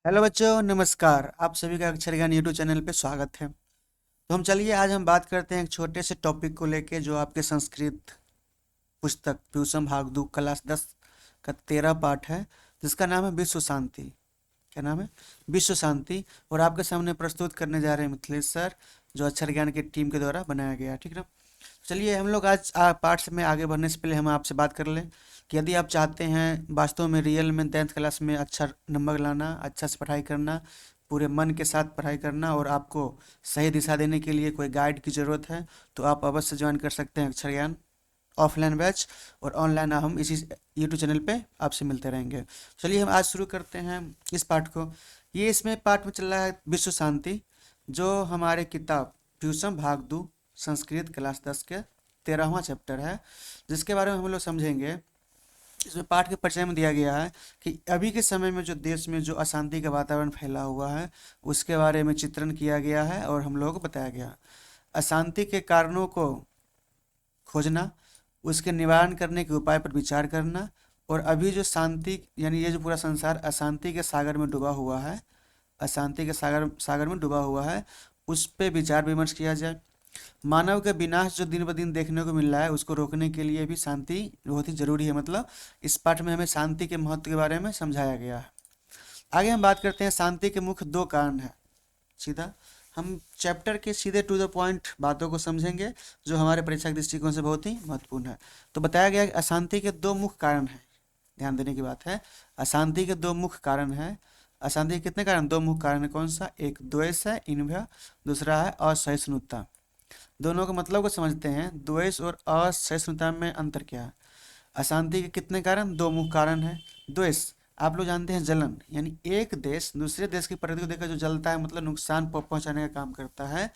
Hello बच्चों, नमस्कार। आप सभी का अक्षर ज्ञान यूट्यूब चैनल पे स्वागत है। तो चलिए आज हम बात करते हैं एक छोटे से टॉपिक को लेके जो आपके संस्कृत पुस्तक प्यूसम भागदू क्लास 10 का 13 पाठ है, जिसका नाम है विश्व शांति। क्या नाम है? विश्व शांति। और आपके सामने प्रस्तुत करने जा रहे हैं मिथिलेश सर, जो अक्षर ज्ञान की टीम के द्वारा बनाया गया है। ठीक है ना? चलिए हम लोग आज पाठ में आगे बढ़ने से पहले हम आपसे बात कर लें कि यदि आप चाहते हैं वास्तव में रियल में 10th क्लास में अच्छा नंबर लाना, अच्छा से पढ़ाई करना, पूरे मन के साथ पढ़ाई करना और आपको सही दिशा देने के लिए कोई गाइड की ज़रूरत है, तो आप अवश्य ज्वाइन कर सकते हैं अक्षर ज्ञान ऑफलाइन बैच। और ऑनलाइन हम इसी यूट्यूब चैनल पे आपसे मिलते रहेंगे। चलिए हम आज शुरू करते हैं इस पाठ को। ये इसमें पाठ में चल रहा है विश्व शांति, जो हमारे किताब ट्यूशन भाग दो संस्कृत क्लास 10 के 13वां चैप्टर है, जिसके बारे में हम लोग समझेंगे। इसमें पाठ के परिचय में दिया गया है कि अभी के समय में जो देश में जो अशांति का वातावरण फैला हुआ है, उसके बारे में चित्रण किया गया है और हम लोगों को बताया गया। अशांति के कारणों को खोजना, उसके निवारण करने के उपाय पर विचार करना, और अभी जो शांति यानी ये जो पूरा संसार अशांति के सागर में डूबा हुआ है, अशांति के सागर सागर में डूबा हुआ है, उस पर विचार विमर्श किया जाए। मानव का विनाश जो दिन ब दिन देखने को मिल रहा है, उसको रोकने के लिए भी शांति बहुत ही जरूरी है। मतलब इस पाठ में हमें शांति के महत्व के बारे में समझाया गया है। आगे हम बात करते हैं शांति के मुख्य दो कारण है। सीधा हम चैप्टर के सीधे टू द पॉइंट बातों को समझेंगे, जो हमारे परीक्षा के दृष्टिकोण से बहुत ही महत्वपूर्ण है। तो बताया गया कि अशांति के दो मुख्य कारण हैं। ध्यान देने की बात है, अशांति के दो मुख्य कारण हैं। अशांति के कितने कारण? दो मुख्य कारण है। कौन सा? एक द्वेष है, इन्भ्य, दूसरा है असहिष्णुता। दोनों के मतलब को समझते हैं। द्वेष और असहिष्णुता में अंतर क्या है? अशांति के कितने कारण? दो मुख्य कारण है। द्वेष, आप लोग जानते हैं, जलन, यानी एक देश दूसरे देश की प्रगति को देखकर जो जलता है, मतलब नुकसान पहुंचाने का काम करता है।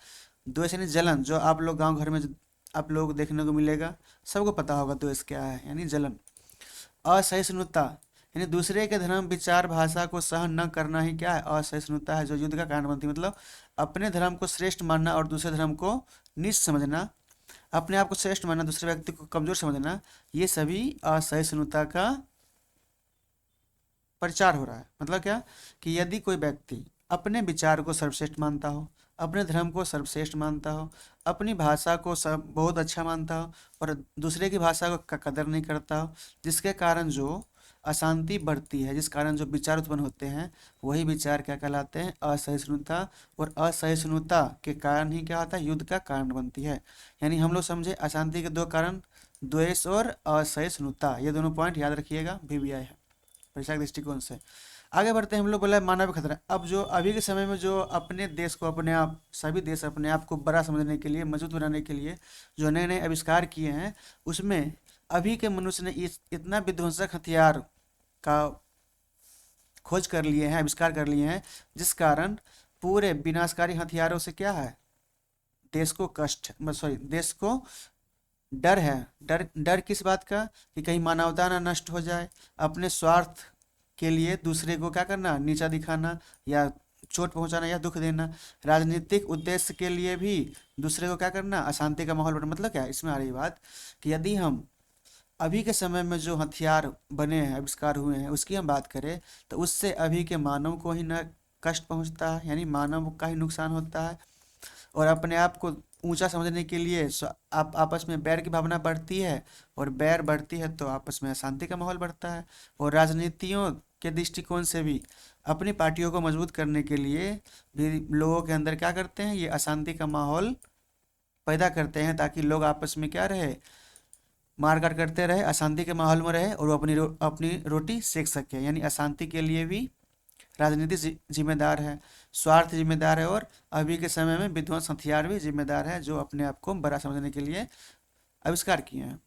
द्वेष यानी जलन, जो आप लोग गांव घर में आप लोग को देखने को मिलेगा, सबको पता होगा द्वेष क्या है, यानी जलन। असहिष्णुता यानी दूसरे के धर्म, विचार, भाषा को सहन न करना ही क्या है? असहिष्णुता है, जो युद्ध का कारण बनती है। मतलब अपने धर्म को श्रेष्ठ मानना और दूसरे धर्म को नीच समझना, अपने आप को श्रेष्ठ मानना, दूसरे व्यक्ति को कमजोर समझना, ये सभी असहिष्णुता का प्रचार हो रहा है। मतलब क्या? कि यदि कोई व्यक्ति अपने विचार को सर्वश्रेष्ठ मानता हो, अपने धर्म को सर्वश्रेष्ठ मानता हो, अपनी भाषा को सब बहुत अच्छा मानता हो, और दूसरे की भाषा को का कदर नहीं करता हो, जिसके कारण जो अशांति बढ़ती है, जिस कारण जो विचार उत्पन्न होते हैं, वही विचार क्या कहलाते हैं? असहिष्णुता। और असहिष्णुता के कारण ही क्या होता है? युद्ध का कारण बनती है। यानी हम लोग समझे अशांति के दो कारण, द्वेष और असहिष्णुता। ये दोनों पॉइंट याद रखिएगा, VBI है परीक्षा के दृष्टिकोण से। आगे बढ़ते हैं। हम लोग बोला है मानव खतरा। अब जो अभी के समय में जो अपने देश को, अपने आप, सभी देश अपने आप को बड़ा समझने के लिए, मजबूत बनाने के लिए जो नए नए आविष्कार किए हैं, उसमें अभी के मनुष्य ने इतना विध्वंसक हथियार का खोज कर लिए हैं, आविष्कार कर लिए हैं, जिस कारण पूरे विनाशकारी हथियारों से क्या है? देश को कष्ट, सॉरी, देश को डर है। डर डर किस बात का? कि कहीं मानवता ना नष्ट हो जाए, अपने स्वार्थ के लिए दूसरे को क्या करना? नीचा दिखाना, या चोट पहुंचाना, या दुख देना। राजनीतिक उद्देश्य के लिए भी दूसरे को क्या करना? अशांति का माहौल बनाना। मतलब क्या? इसमें आ रही बात कि यदि हम अभी के समय में जो हथियार बने हैं, आविष्कार हुए हैं, उसकी हम बात करें, तो उससे अभी के मानव को ही न कष्ट पहुंचता है, यानी मानव का ही नुकसान होता है। और अपने आप को ऊंचा समझने के लिए आप आपस में बैर की भावना बढ़ती है, और बैर बढ़ती है तो आपस में अशांति का माहौल बढ़ता है। और राजनीतियों के दृष्टिकोण से भी अपनी पार्टियों को मजबूत करने के लिए भी लोगों के अंदर क्या करते हैं? ये अशांति का माहौल पैदा करते हैं, ताकि लोग आपस में क्या रहे? मारकाट करते रहे, अशांति के माहौल में रहे, और वो अपनी रोटी सेक सके। यानी अशांति के लिए भी राजनीति जिम्मेदार है, स्वार्थ जिम्मेदार है, और अभी के समय में विध्वंस हथियार भी जिम्मेदार है, जो अपने आप को बड़ा समझने के लिए आविष्कार किए हैं।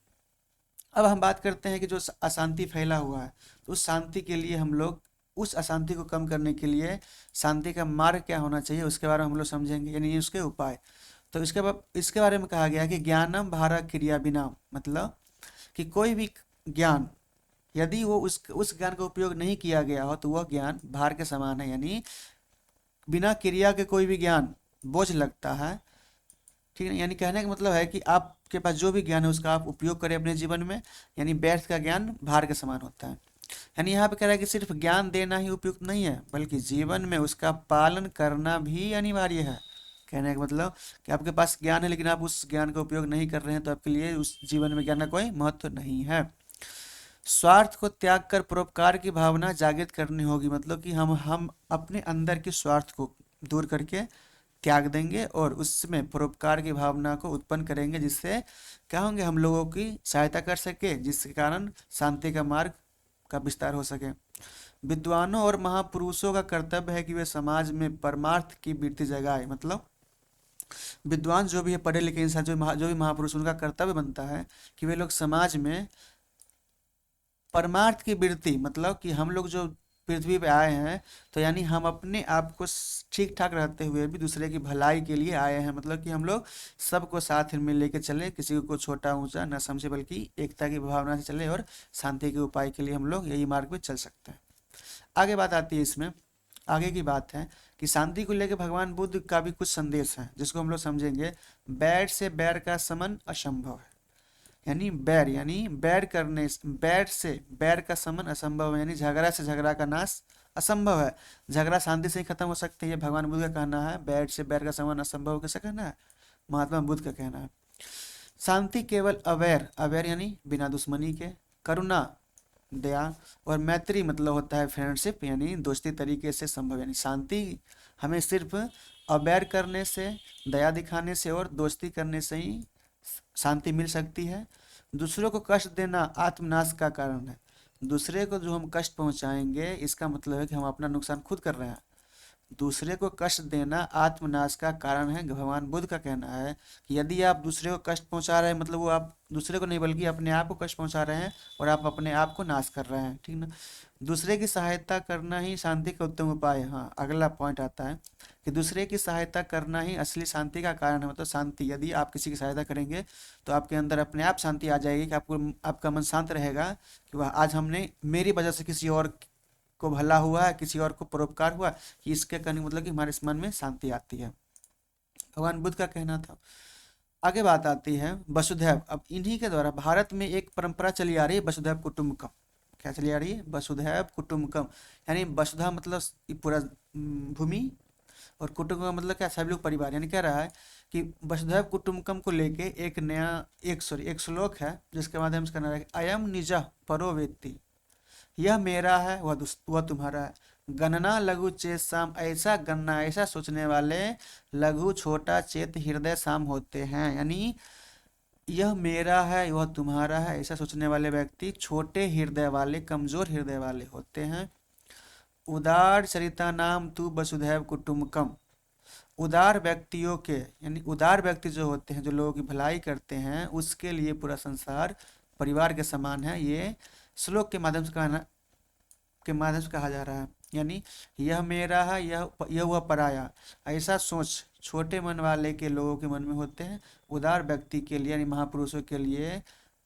अब हम बात करते हैं कि जो अशांति फैला हुआ है, तो उस शांति के लिए हम लोग, उस अशांति को कम करने के लिए शांति का मार्ग क्या होना चाहिए, उसके बारे में हम लोग समझेंगे, यानी उसके उपाय। तो इसके बारे में कहा गया है कि ज्ञानम भारा क्रिया बिना, मतलब कि कोई भी ज्ञान, यदि वो उस ज्ञान का उपयोग नहीं किया गया हो, तो वह ज्ञान भार के समान है। यानी बिना क्रिया के कोई भी ज्ञान बोझ लगता है। ठीक है? यानी कहने का मतलब है कि आपके पास जो भी ज्ञान है, उसका आप उपयोग करें अपने जीवन में, यानी व्यर्थ का ज्ञान भार के समान होता है। यानी यहाँ पे कह रहा है कि सिर्फ ज्ञान देना ही उपयुक्त नहीं है, बल्कि जीवन में उसका पालन करना भी अनिवार्य है। कहने का मतलब कि आपके पास ज्ञान है लेकिन आप उस ज्ञान का उपयोग नहीं कर रहे हैं, तो आपके लिए उस जीवन में ज्ञान का कोई महत्व नहीं है। स्वार्थ को त्याग कर परोपकार की भावना जागृत करनी होगी, मतलब कि हम अपने अंदर के स्वार्थ को दूर करके त्याग देंगे और उसमें परोपकार की भावना को उत्पन्न करेंगे, जिससे क्या होंगे, हम लोगों की सहायता कर सके, जिसके कारण शांति का मार्ग का विस्तार हो सके। विद्वानों और महापुरुषों का कर्तव्य है कि वे समाज में परमार्थ की वृत्ति जगाए, मतलब विद्वान जो भी है, पढ़े लिखे इंसान, जो भी महापुरुष, उनका कर्तव्य बनता है कि वे लोग समाज में परमार्थ की वृत्ति, मतलब कि हम लोग जो पृथ्वी पे आए हैं, तो यानी हम अपने आप को ठीक ठाक रहते हुए भी दूसरे की भलाई के लिए आए हैं, मतलब कि हम लोग सबको साथ में लेके चले, किसी को छोटा ऊंचा न समझे, बल्कि एकता की भावना से चले और शांति के उपाय के लिए हम लोग यही मार्ग पे चल सकते हैं। आगे बात आती है इसमें, आगे की बात है कि शांति को लेकर भगवान बुद्ध का भी कुछ संदेश है, जिसको हम लोग समझेंगे। बैर से बैर का समन असंभव है, यानी बैर से बैर का समन असंभव है, यानी झगड़ा से झगड़ा का नाश असंभव है। झगड़ा शांति से ही खत्म हो सकते हैं, ये भगवान बुद्ध का कहना है। बैर से बैर का समन असंभव कैसे कहना है, महात्मा बुद्ध का कहना है। शांति केवल अवैर, अवैर यानी बिना दुश्मनी के, करुणा दया और मैत्री मतलब होता है फ्रेंडशिप, यानी दोस्ती तरीके से संभव, यानी शांति हमें सिर्फ अवैर करने से, दया दिखाने से और दोस्ती करने से ही शांति मिल सकती है। दूसरों को कष्ट देना आत्मनाश का कारण है। दूसरे को जो हम कष्ट पहुंचाएंगे, इसका मतलब है कि हम अपना नुकसान खुद कर रहे हैं। दूसरे को कष्ट देना आत्मनाश का कारण है। भगवान बुद्ध का कहना है कि यदि आप दूसरे को कष्ट पहुंचा रहे हैं, मतलब वो आप दूसरे को नहीं बल्कि अपने आप को कष्ट पहुंचा रहे हैं और आप अपने आप को नाश कर रहे हैं, ठीक ना। दूसरे की सहायता करना ही शांति का उत्तम उपाय है। हाँ, अगला पॉइंट आता है कि दूसरे की सहायता करना ही असली शांति का कारण है। मतलब शांति, यदि आप किसी की सहायता करेंगे तो आपके अंदर अपने आप शांति आ जाएगी, कि आपको आपका मन शांत रहेगा कि वह आज हमने मेरी वजह से किसी और को भला हुआ है, किसी और को परोपकार हुआ, कि इसके करने मतलब कि हमारे मन में शांति आती है। भगवान बुद्ध का कहना था। आगे बात आती है वसुधैव। अब इन्हीं के द्वारा भारत में एक परंपरा चली आ रही है, वसुधैव कुटुंबकम। क्या चली आ रही है, वसुधैव कुटुंबकम, यानी वसुधा मतलब पूरा भूमि, और कुटुंब का मतलब क्या, सभी लोग परिवार। यानी कह रहा है कि वसुधैव कुटुंबकम को लेके एक नया एक श्लोक है, जिसके माध्यम से कहना है अयम निजः परो वेत्ति, यह मेरा है वह तुम्हारा है। गणना लघु चेत साम, ऐसा गणना ऐसा सोचने वाले लघु छोटा चेत हृदय साम होते हैं। यानी यह मेरा है वह तुम्हारा है, ऐसा सोचने वाले व्यक्ति छोटे हृदय वाले, कमजोर हृदय वाले होते हैं। उदार चरिता नाम तू वसुधैव कुटुंबकम। उदार व्यक्तियों के, यानी उदार व्यक्ति जो होते हैं, जो लोगों की भलाई करते हैं, उसके लिए पूरा संसार परिवार के समान है। ये श्लोक के माध्यम से कहा जा रहा है। यानी यह मेरा है, यह वह पराया, ऐसा सोच छोटे मन वाले के लोगों के मन में होते हैं। उदार व्यक्ति के लिए, यानी महापुरुषों के लिए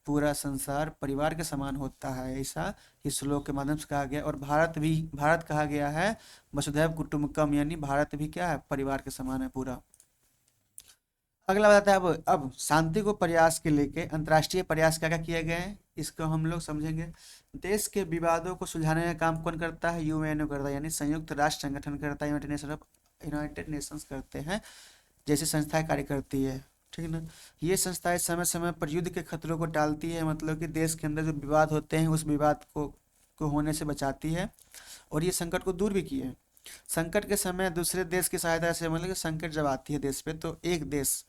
पूरा संसार परिवार के समान होता है, ऐसा इस श्लोक के माध्यम से कहा गया। और भारत कहा गया है वसुधैव कुटुंबकम, यानी भारत भी क्या है, परिवार के समान है पूरा। अगला बताता है अब शांति को प्रयास के लेके अंतर्राष्ट्रीय प्रयास क्या क्या किए गए हैं, इसको हम लोग समझेंगे। देश के विवादों को सुलझाने का काम कौन करता है, यूएनओ करता है, यानी संयुक्त राष्ट्र संगठन करता है, यूनाइटेड नेशंस करते हैं, जैसी संस्थाएं कार्य करती है, ठीक ना। ये संस्थाएं समय समय पर युद्ध के खतरों को टालती है, मतलब कि देश के अंदर जो विवाद होते हैं उस विवाद को होने से बचाती है, और ये संकट को दूर भी किए हैं। संकट के समय दूसरे देश की सहायता से, मतलब कि संकट जब आती है देश पे, तो एक देश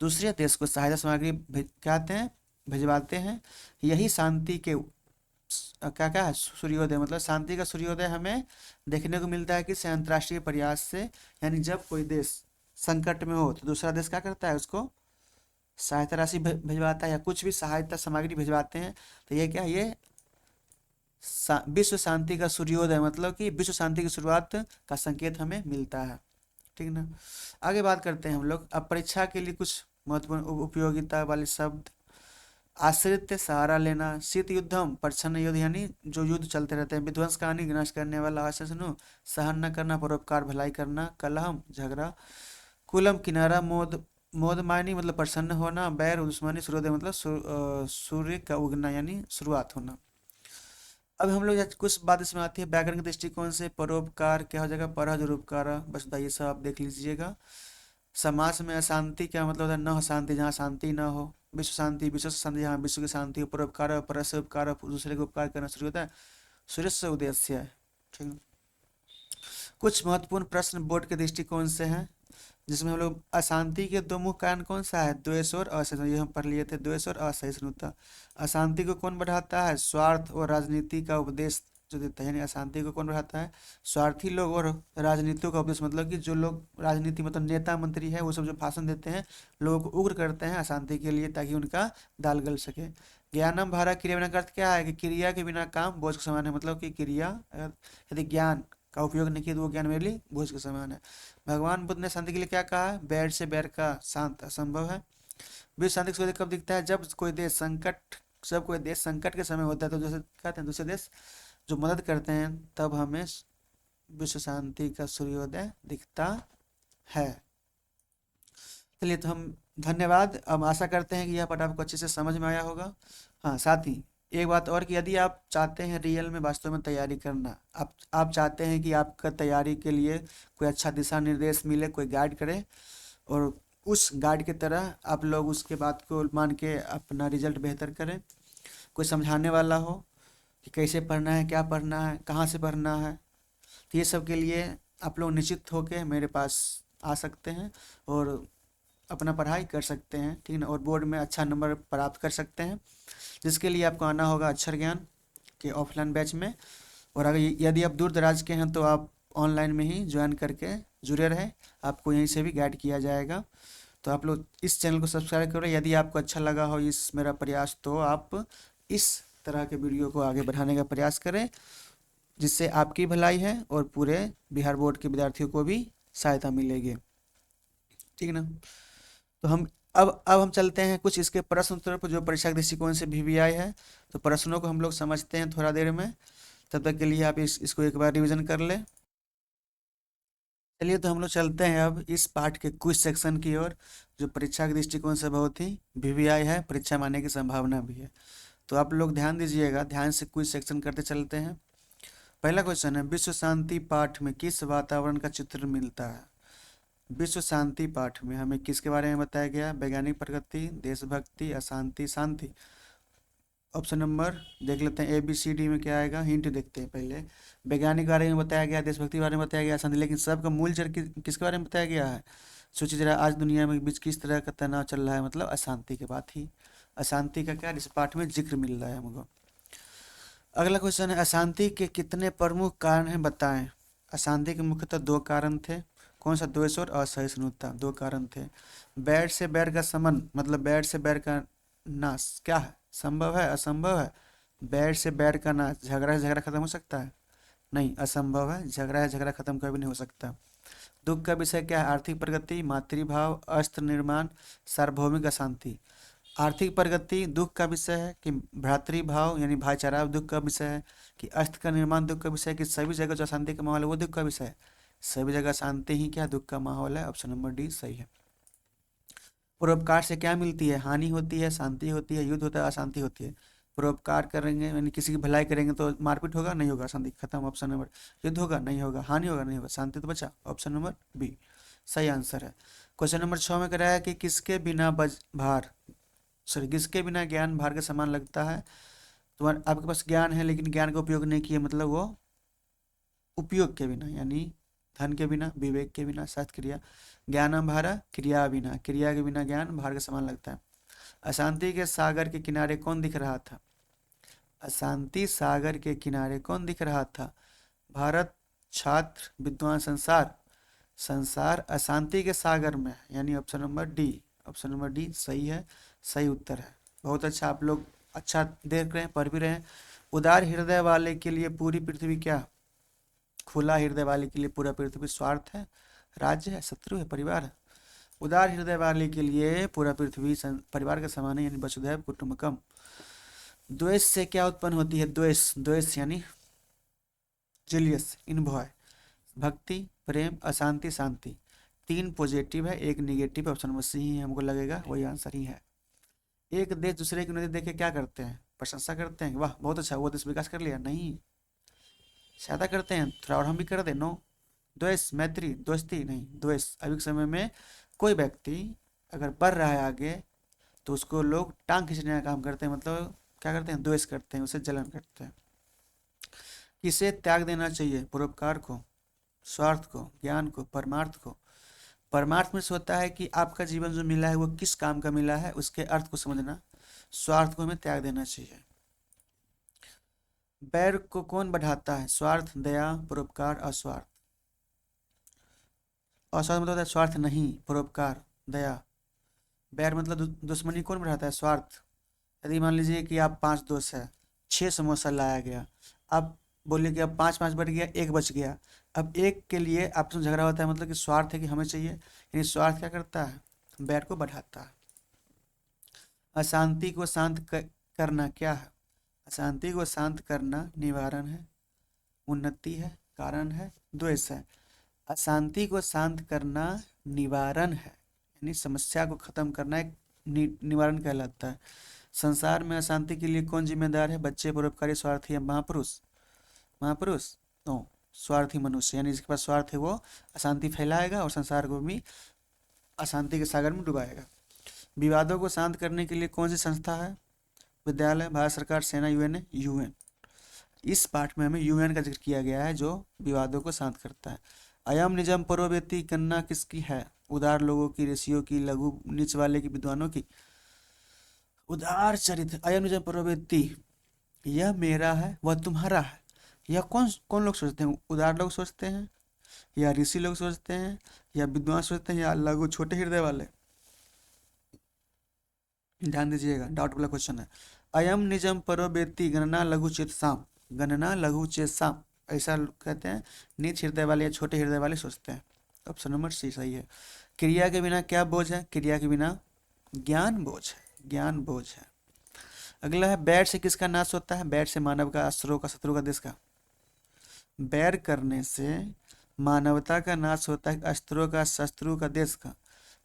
दूसरे देश को सहायता सामग्री कहते हैं, भिजवाते हैं। यही शांति के क्या क्या है, सूर्योदय, मतलब शांति का सूर्योदय हमें देखने को मिलता है कि अंतर्राष्ट्रीय प्रयास से। यानी जब कोई देश संकट में हो तो दूसरा देश क्या करता है, उसको सहायता राशि भिजवाता है या कुछ भी सहायता सामग्री भिजवाते हैं। तो ये क्या है, ये विश्व शांति का सूर्योदय, मतलब कि विश्व शांति की शुरुआत का संकेत हमें मिलता है, ठीक ना। आगे बात करते हैं हम लोग अब परीक्षा के लिए कुछ महत्वपूर्ण उपयोगिता वाले शब्द। आश्रित सहारा लेना, शीत युद्धम प्रच्छन्न युद्ध, यानी जो युद्ध चलते रहते हैं। विध्वंस का हानि विनाश करने वाला, आशनु सहन न करना, परोपकार भलाई करना। कलहम झगड़ा, कुलम किनारा, मोद मोदमानी मतलब प्रसन्न होना। बैर दुश्मनी, सूर्योदय मतलब सूर्य का उगना, यानी शुरुआत होना। अब हम लोग कुछ बात इसमें आती है व्याकरण के दृष्टिकोण से। परोपकार क्या हो जाएगा, पर दुरुपकार, बस ये सब आप देख लीजिएगा। समास में अशांति क्या मतलब होता है, न शांति, जहाँ शांति न हो। विश्व शांति, विश्व से शांति, जहाँ विश्व की शांति हो। परोपकार, पर से उपकार, दूसरे को उपकार करना शुरू होता है। सूर्य से उदय है, ठीक है। कुछ महत्वपूर्ण प्रश्न बोर्ड के दृष्टिकोण से हैं, जिसमें हम लोग अशांति के दो मुख्य कारण कौन सा है, द्वेष और असहिष्णुता, ये हम पढ़ लिए थे, द्वेष और असहिष्णुता। अशांति को कौन बढ़ाता है, स्वार्थ और राजनीति का उपदेश जो देता है, यानी अशांति को कौन बढ़ाता है, स्वार्थी लोग और राजनीतियों का उपदेश, मतलब कि जो लोग राजनीति मतलब नेता मंत्री है वो सब जो भाषण देते हैं, लोगों को उग्र करते हैं अशांति के लिए, ताकि उनका दाल गल सके। ज्ञानम भारा क्रिया बिना का अर्थ क्या है कि क्रिया के बिना काम बोझ के समान है, मतलब कि क्रिया यदि ज्ञान का उपयोग नहीं किया तो वो ज्ञान मेरे लिए बोझ के समान है। भगवान बुद्ध ने शांति के लिए क्या कहा है, बैर से बैर का शांत असंभव है। विश्व शांति सूर्य कब दिखता है, जब कोई देश संकट के समय होता है, तो जैसे कहते हैं दूसरे देश जो मदद करते हैं, तब हमें विश्व शांति का सूर्योदय दिखता है। चलिए, तो हम धन्यवाद। अब आशा करते हैं कि यह पाठ आपको अच्छे से समझ में आया होगा। हाँ, साथ ही एक बात और कि यदि आप चाहते हैं रियल में वास्तव में तैयारी करना, आप चाहते हैं कि आपका तैयारी के लिए कोई अच्छा दिशा निर्देश मिले, कोई गाइड करे, और उस गाइड की तरह आप लोग उसके बात को मान के अपना रिजल्ट बेहतर करें, कोई समझाने वाला हो कि कैसे पढ़ना है, क्या पढ़ना है, कहाँ से पढ़ना है, तो ये सब के लिए आप लोग निश्चित होकर मेरे पास आ सकते हैं और अपना पढ़ाई कर सकते हैं, ठीक है ना, और बोर्ड में अच्छा नंबर प्राप्त कर सकते हैं, जिसके लिए आपको आना होगा अक्षर ज्ञान के ऑफलाइन बैच में। और अगर यदि आप दूर दराज के हैं तो आप ऑनलाइन में ही ज्वाइन करके जुड़े रहें, आपको यहीं से भी गाइड किया जाएगा। तो आप लोग इस चैनल को सब्सक्राइब करें। यदि आपको अच्छा लगा हो इस मेरा प्रयास, तो आप इस तरह के वीडियो को आगे बढ़ाने का प्रयास करें, जिससे आपकी भलाई है और पूरे बिहार बोर्ड के विद्यार्थियों को भी सहायता मिलेगी, ठीक है ना। तो अब हम चलते हैं कुछ इसके प्रश्न उत्तर पर, जो परीक्षा के दृष्टिकोण से VVI है। तो प्रश्नों को हम लोग समझते हैं थोड़ा देर में, तब तक के लिए आप इसको एक बार रिवीजन कर लें। चलिए, तो हम लोग चलते हैं अब इस पाठ के क्विज सेक्शन की ओर, जो परीक्षा के दृष्टिकोण से बहुत ही VVI है, परीक्षा में आने की संभावना भी है। तो आप लोग ध्यान दीजिएगा, ध्यान से क्विज सेक्शन करते चलते हैं। पहला क्वेश्चन है, विश्व शांति पाठ में किस वातावरण का चित्र मिलता है। विश्व शांति पाठ में हमें किसके बारे में बताया गया, वैज्ञानिक प्रगति, देशभक्ति, अशांति, शांति। ऑप्शन नंबर देख लेते हैं, ABCD में क्या आएगा, हिंट देखते हैं पहले। वैज्ञानिक के बारे में बताया गया, देशभक्ति के बारे में बताया गया, शांति, लेकिन सबका मूल जड़ किसके बारे में बताया गया है। सोचिए जरा, आज दुनिया में बीच किस तरह का तनाव चल रहा है, मतलब अशांति के बात ही, अशांति का क्या इस पाठ में जिक्र मिल रहा है हमको। अगला क्वेश्चन है, अशांति के कितने प्रमुख कारण हैं बताएं। अशांति के मुख्यतः दो कारण थे, कौन सा, द्वेष और असहिष्णुता, दो कारण थे। बैर से बैर का समन, मतलब बैर से बैर का नाश क्या है, संभव है, असंभव है। बैर से बैर का नाश, झगड़ा से झगड़ा खत्म हो सकता है, नहीं, असंभव है, झगड़ा है झगड़ा खत्म कभी नहीं हो सकता। दुख का विषय क्या है, आर्थिक प्रगति, मातृभाव, अस्त्र निर्माण, सार्वभौमिक अशांति। आर्थिक प्रगति दुख का विषय है, कि भ्रातृभाव यानी भाईचारा दुख का विषय है, कि अस्त्र का निर्माण दुख का विषय है, कि सभी जगह जो अशांति का माहौल है वो दुख का विषय है। सभी जगह शांति ही क्या दुख का माहौल है, ऑप्शन नंबर डी सही है। परोपकार से क्या मिलती है, हानि होती है, शांति होती है, युद्ध होता है, अशांति होती है। परोपकार करेंगे यानी किसी की भलाई करेंगे तो मारपीट होगा, नहीं होगा, शांति खत्म, ऑप्शन नंबर। युद्ध होगा, नहीं होगा, हानि होगा, नहीं होगा, शांति तो बचा, ऑप्शन नंबर बी सही आंसर है। क्वेश्चन नंबर 6 में कराया कि किसके बिना किसके बिना ज्ञान भार के समान लगता है। तुम्हारे आपके पास ज्ञान है लेकिन ज्ञान का उपयोग नहीं किया, मतलब वो उपयोग के बिना, यानी धन के बिना, विवेक के बिना, सत्क्रिया, ज्ञानम भारा, क्रिया बिना, क्रिया के बिना ज्ञान भार के समान लगता है। अशांति के सागर के किनारे कौन दिख रहा था, अशांति सागर के किनारे कौन दिख रहा था। भारत, छात्र, विद्वान, संसार। संसार अशांति के सागर में, यानी option number D, option number D सही है, सही उत्तर है। बहुत अच्छा, आप लोग अच्छा देख रहे हैं, पढ़ भी रहे हैं। उदार हृदय वाले के लिए पूरी पृथ्वी क्या, खुला हृदय वाले के लिए पूरा पृथ्वी स्वार्थ है, राज्य है, शत्रु है, परिवार है। उदार हृदय वाले के लिए पूरा पृथ्वी परिवार का समान है, यानी वसुधैव कुटुंबकम। द्वेष से क्या उत्पन्न होती है, द्वेष, द्वेष यानी जेलियस, इनभॉय। भक्ति, प्रेम, अशांति, शांति। 3 पॉजिटिव है, 1 निगेटिव, ऑप्शन नंबर सी ही हमको लगेगा वही आंसर ही है। एक देश दूसरे की नदी देख के क्या करते हैं, प्रशंसा करते हैं, वाह बहुत अच्छा, वो देश विकास कर लिया, नहीं। सहायता करते हैं, थोड़ा और हम भी कर दें, नो। द्वेष, मैत्री, दोस्ती, नहीं, द्वेष। अभी के समय में कोई व्यक्ति अगर बढ़ रहा है आगे तो उसको लोग टांग खींचने का काम करते हैं, मतलब क्या करते हैं, द्वेष करते हैं, उसे जलन करते हैं। किसे त्याग देना चाहिए, परोपकार को, स्वार्थ को, ज्ञान को, परमार्थ को। परमार्थ में से होता है कि आपका जीवन जो मिला है वो किस काम का मिला है, उसके अर्थ को समझना। स्वार्थ को हमें त्याग देना चाहिए। बैर को कौन बढ़ाता है, स्वार्थ, दया, परोपकार, अस्वार्थ। अस्वार्थ मतलब होता है स्वार्थ नहीं, परोपकार, दया। बैर मतलब दुश्मनी कौन बढ़ाता है, स्वार्थ। यदि मान लीजिए कि आप 5 दोस्त है, 6 समोसा लाया गया, अब बोलिए कि अब 5 5 बढ़ गया, एक बच गया। अब एक के लिए आपस में झगड़ा होता है, मतलब कि स्वार्थ है कि हमें चाहिए, यानी स्वार्थ क्या करता है, बैर को बढ़ाता है। अशांति को शांत करना क्या है, अशांति को शांत करना निवारण है, उन्नति है, कारण है, द्वेष है। अशांति को शांत करना निवारण है, यानी समस्या को खत्म करना एक निवारण कहलाता है। संसार में अशांति के लिए कौन जिम्मेदार है, बच्चे, परोपकारी, स्वार्थी या महापुरुष। महापुरुष, नो, स्वार्थी मनुष्य, यानी जिसके पास स्वार्थ है वो अशांति फैलाएगा और संसार को भी अशांति के सागर में डुबाएगा। विवादों को शांत करने के लिए कौन सी संस्था है, विद्यालय, भारत सरकार, सेना, यूएन। यूएन। इस पाठ में हमें यूएन का जिक्र किया गया है जो विवादों को शांत करता है। अयम निजम परोवेति गणना किसकी है, उदार लोगों की, ऋषियों की, लघु नीच वाले की, विद्वानों की। उदार चरित्र, अयम निजम परोवेति, यह मेरा है वह तुम्हारा है। यह कौन कौन लोग सोचते हैं, उदार लोग सोचते हैं, या ऋषि लोग सोचते हैं, या विद्वान सोचते हैं, या लघु छोटे हृदय वाले। ध्यान दीजिएगा, डाउट वाला क्वेश्चन है। अयम निजम परोवेति गणना लघु चेतसाम, गणना लघु चेतसाम, ऐसा कहते हैं नीच हृदय वाले या छोटे हृदय वाले सोचते हैं। ऑप्शन नंबर सी सही है। क्रिया के बिना क्या बोझ है, क्रिया के बिना ज्ञान बोझ है, ज्ञान बोझ है। अगला है, बैर से किसका नाश होता है, बैर से मानव का, अस्त्रों का, शत्रु का, देश का। बैर करने से मानवता का नाश होता है, अस्त्रों का, शत्रु का, देश का।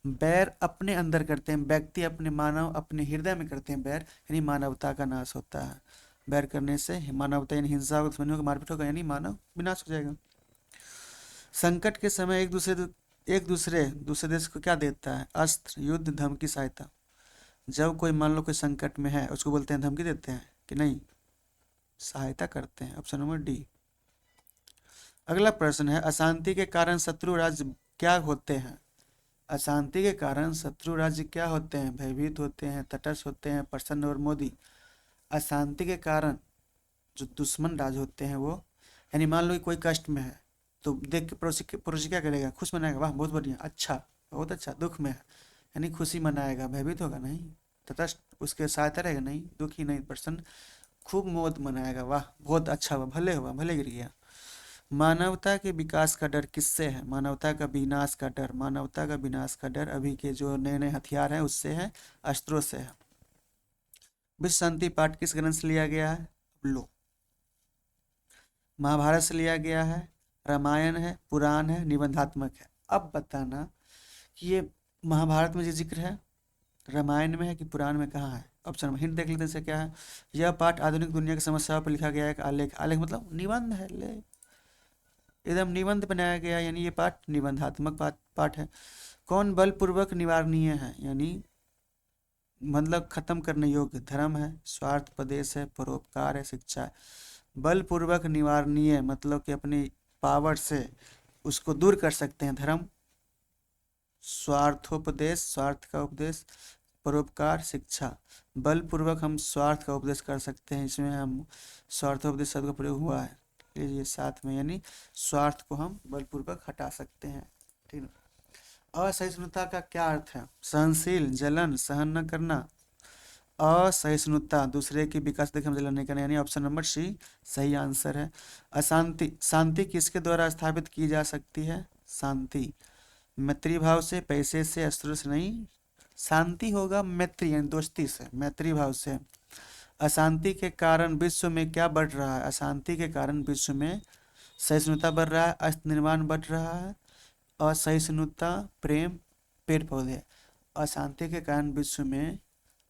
बैर अपने अंदर करते हैं व्यक्ति, अपने मानव अपने हृदय में करते हैं बैर, यानी मानवता का नाश होता है। बैर करने से मानवता यानी हिंसा होगा, दुश्मनी होगा, मारपीट होगा, यानी मानव विनाश हो जाएगा। संकट के समय एक दूसरे देश को क्या देता है, अस्त्र, युद्ध, धमकी, सहायता। जब कोई मान लो कोई संकट में है उसको बोलते हैं धमकी देते हैं कि नहीं, सहायता करते हैं। Option number D. अगला प्रश्न है, अशांति के कारण शत्रु राज्य क्या होते हैं। अशांति के कारण शत्रु राज्य क्या होते हैं, भयभीत होते हैं, तटस्थ होते हैं, प्रसन्न और मोदी। अशांति के कारण जो दुश्मन राज होते हैं वो, यानी मान लो कि कोई कष्ट में है तो देख के पड़ोसी क्या करेगा, खुश मनाएगा, वाह बहुत बढ़िया, अच्छा, बहुत अच्छा। दुख में है यानी खुशी मनाएगा, भयभीत होगा नहीं, तटस्थ उसके सहायता रहेगा नहीं, दुखी नहीं, प्रसन्न खूब मौत मनाएगा, वाह बहुत अच्छा हुआ, भले हुआ, भले गिर गया। मानवता के विकास का डर किससे है, मानवता का विनाश का डर, मानवता का विनाश का डर अभी के जो नए नए हथियार हैं उससे है, अस्त्रों से है। विश्व शांति पाठ किस ग्रंथ से लिया गया है, लो, महाभारत से लिया गया है, रामायण है, पुराण है, निबंधात्मक है। अब बताना कि ये महाभारत में जो जिक्र है रामायण में है कि पुराण में, कहाँ है। ऑप्शन में हिंट देख लेते हैं से क्या है, यह पाठ आधुनिक दुनिया की समस्याओं पर लिखा गया है, एक आलेख, आलेख मतलब निबंध है, ले एकदम निबंध बनाया गया, यानी ये पाठ निबंधात्मक पाठ है। कौन बलपूर्वक निवारणीय है, यानी मतलब खत्म करने योग्य, धर्म है, स्वार्थ, उपदेश है, परोपकार है, शिक्षा है। बलपूर्वक निवारणीय मतलब कि अपनी पावर से उसको दूर कर सकते हैं, धर्म, स्वार्थोपदेश, स्वार्थ का उपदेश, परोपकार, शिक्षा। बलपूर्वक हम स्वार्थ का उपदेश कर सकते हैं, इसमें हम स्वार्थोपदेश शब्द का प्रयोग हुआ है, लीजिए साथ में, यानी स्वार्थ को हम बलपूर्वक हटा सकते हैं, ठीक है। असहिष्णुता का क्या अर्थ है, सहनशील, जलन, सहन न करना। असहिष्णुता दूसरे के विकास देख हम जलन नहीं करना, यानी ऑप्शन नंबर सी सही आंसर है। अशांति, शांति किसके द्वारा स्थापित की जा सकती है, शांति मैत्री भाव से, पैसे से, अस्त्रों से नहीं, शांति होगा मैत्री यानी दोस्ती से, मैत्री भाव से। अशांति के कारण विश्व में क्या बढ़ रहा है, अशांति के कारण विश्व में सहिष्णुता बढ़ रहा है, अस्त्र निर्माण बढ़ रहा है, असहिष्णुता, प्रेम, पेड़ पौधे। अशांति के कारण विश्व में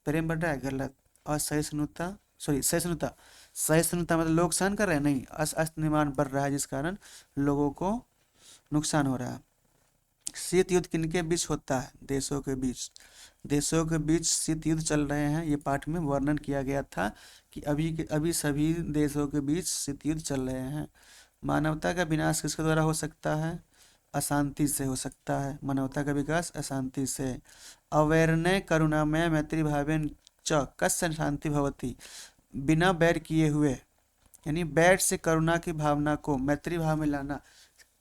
प्रेम बढ़ रहा है, गलत, असहिष्णुता सहिष्णुता, सहिष्णुता मतलब लोग सहन कर रहे हैं, नहीं, अस्त निर्माण बढ़ रहा है जिस कारण लोगों को नुकसान हो रहा है। शीत युद्ध किनके बीच होता है? देशों के बीच। देशों के बीच शीत युद्ध चल रहे हैं, ये पाठ में वर्णन किया गया था कि अभी सभी देशों के बीच शीत युद्ध चल रहे हैं। मानवता का विनाश किसके द्वारा हो सकता है? अशांति से हो सकता है। मानवता का विकास अशांति से। अवैरने करुणामय मैत्री भावेन च कस्य शांति भवति, बिना बैर किए हुए, यानी बैर से करुणा की भावना को मैत्री भाव में लाना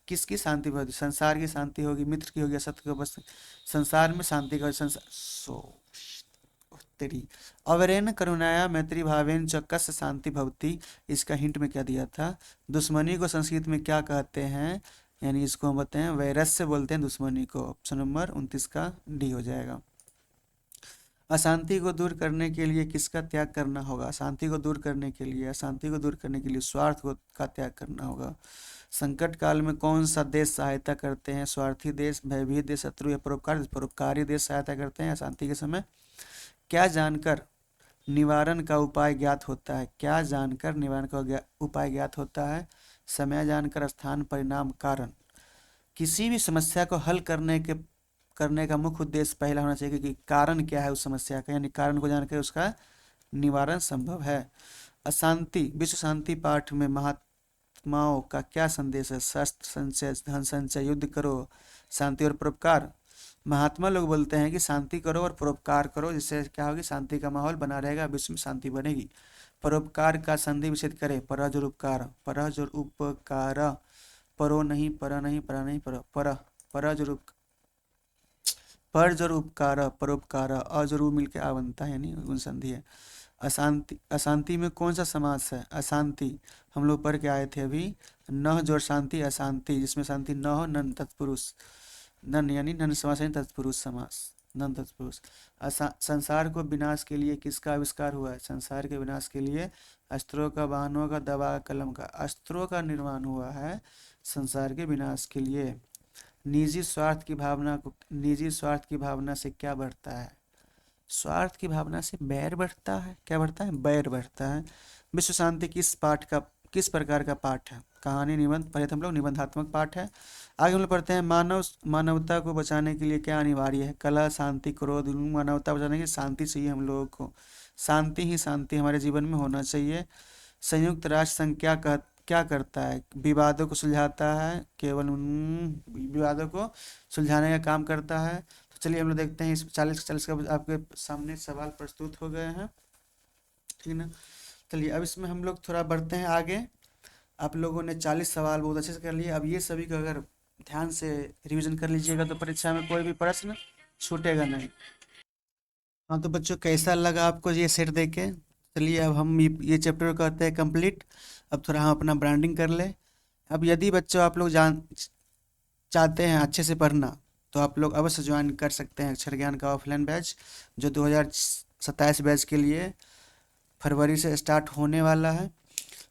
किसकी शांति होगी? संसार की शांति होगी, मित्र की होगी, असत्य की बस संसार में शांति का संसार तेरी। अवरेन करुणाया मैत्री भावेन च कस्य शांति भवती, इसका हिंट में क्या दिया था? दुश्मनी को संस्कृत में क्या कहते हैं? यानी इसको हम बताते हैं वैरस्य बोलते हैं दुश्मनी को। ऑप्शन नंबर 29 का डी हो जाएगा। अशांति को दूर करने के लिए किसका त्याग करना होगा? अशांति को दूर करने के लिए, अशांति को दूर करने के लिए स्वार्थ का त्याग करना होगा। संकट काल में कौन सा देश सहायता करते हैं? स्वार्थी देश, भयभीत देश, शत्रु या परोपकारी देश सहायता करते हैं अशांति के समय। क्या जानकर निवारण का उपाय ज्ञात होता है? क्या जानकर निवारण का उपाय ज्ञात होता है? समय जानकर, स्थान, परिणाम, कारण। किसी भी समस्या को हल करने का मुख्य उद्देश्य पहला होना चाहिए कि कारण क्या है उस समस्या का, यानी कारण को जानकर उसका निवारण संभव है। अशांति, विश्व शांति पाठ में महात्माओं का क्या संदेश है? शस्त्र संचय, धन संचय, युद्ध करो, शांति और परोपकार। महात्मा लोग बोलते हैं कि शांति करो और परोपकार करो, जिससे क्या होगी? शांति का माहौल बना रहेगा, विश्व में शांति बनेगी। परोपकार का संधि विच्छेद करें। परज और उपकार, परज और उपकार, परो नहीं, पर नहीं, पर नहीं, पर परज और पर्ज और उपकार, परोपकार, अजरूर मिलके आ बनता है, यानी उन संधि है। अशांति, अशांति में कौन सा समास है? अशांति हम लोग पढ़ के आए थे अभी, नह जोड़ शांति अशांति, जिसमें शांति न हो, नन तत्पुरुष, नन यानी नन समास यानी तत्पुरुष समास, नन तत्पुरुष। संसार को विनाश के लिए किसका आविष्कार हुआ है? संसार के विनाश के लिए अस्त्रों का, वाहनों का, दवा का, कलम का, अस्त्रों का निर्माण हुआ है संसार के विनाश के लिए। निजी स्वार्थ की भावना से क्या बढ़ता है? स्वार्थ की भावना से बैर बढ़ता है। क्या बढ़ता है? बैर बढ़ता है। विश्व शांति किस प्रकार का पाठ है? कहानी, निबंध। पहले तो हम लोग निबंधात्मक पाठ है। आगे हम लोग पढ़ते हैं मानवता को बचाने के लिए क्या अनिवार्य है? कलह, शांति, क्रोध। मानवता बचाने के लिए शांति चाहिए हम लोगों को। शांति ही शांति हमारे जीवन में होना चाहिए। संयुक्त राष्ट्र संघ क्या करता है? विवादों को सुलझाता है, केवल उन विवादों को सुलझाने का काम करता है। तो चलिए हम लोग देखते हैं, इस 40 का आपके सामने सवाल प्रस्तुत हो गए हैं, ठीक है ना। चलिए अब इसमें हम लोग थोड़ा बढ़ते हैं आगे। आप लोगों ने 40 सवाल बहुत अच्छे से कर लिए। अब ये सभी का अगर ध्यान से रिवीजन कर लीजिएगा तो परीक्षा में कोई भी प्रश्न छूटेगा नहीं। हाँ तो बच्चों, कैसा लगा आपको ये सेट देके? चलिए अब हम ये चैप्टर करते हैं कंप्लीट। अब थोड़ा हम अपना ब्रांडिंग कर ले। अब यदि बच्चों आप लोग चाहते हैं अच्छे से पढ़ना, तो आप लोग अवश्य ज्वाइन कर सकते हैं अक्षर ज्ञान का ऑफलाइन बैच, जो 2027 बैच के लिए फरवरी से स्टार्ट होने वाला है।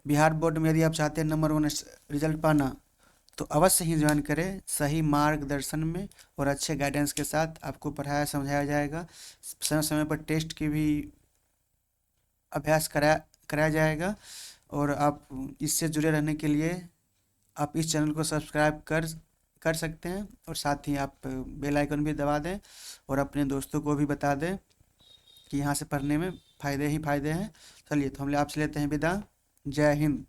बिहार बोर्ड में यदि आप चाहते हैं नंबर 1 रिजल्ट पाना, तो अवश्य ही ज्वाइन करें। सही मार्गदर्शन में और अच्छे गाइडेंस के साथ आपको पढ़ाया समझाया जाएगा। समय समय पर टेस्ट की भी अभ्यास कराया जाएगा। और आप इससे जुड़े रहने के लिए आप इस चैनल को सब्सक्राइब कर सकते हैं, और साथ ही आप बेल आइकन भी दबा दें और अपने दोस्तों को भी बता दें कि यहाँ से पढ़ने में फ़ायदे ही फ़ायदे हैं। चलिए तो हम आपसे लेते हैं विदा। जय हिंद।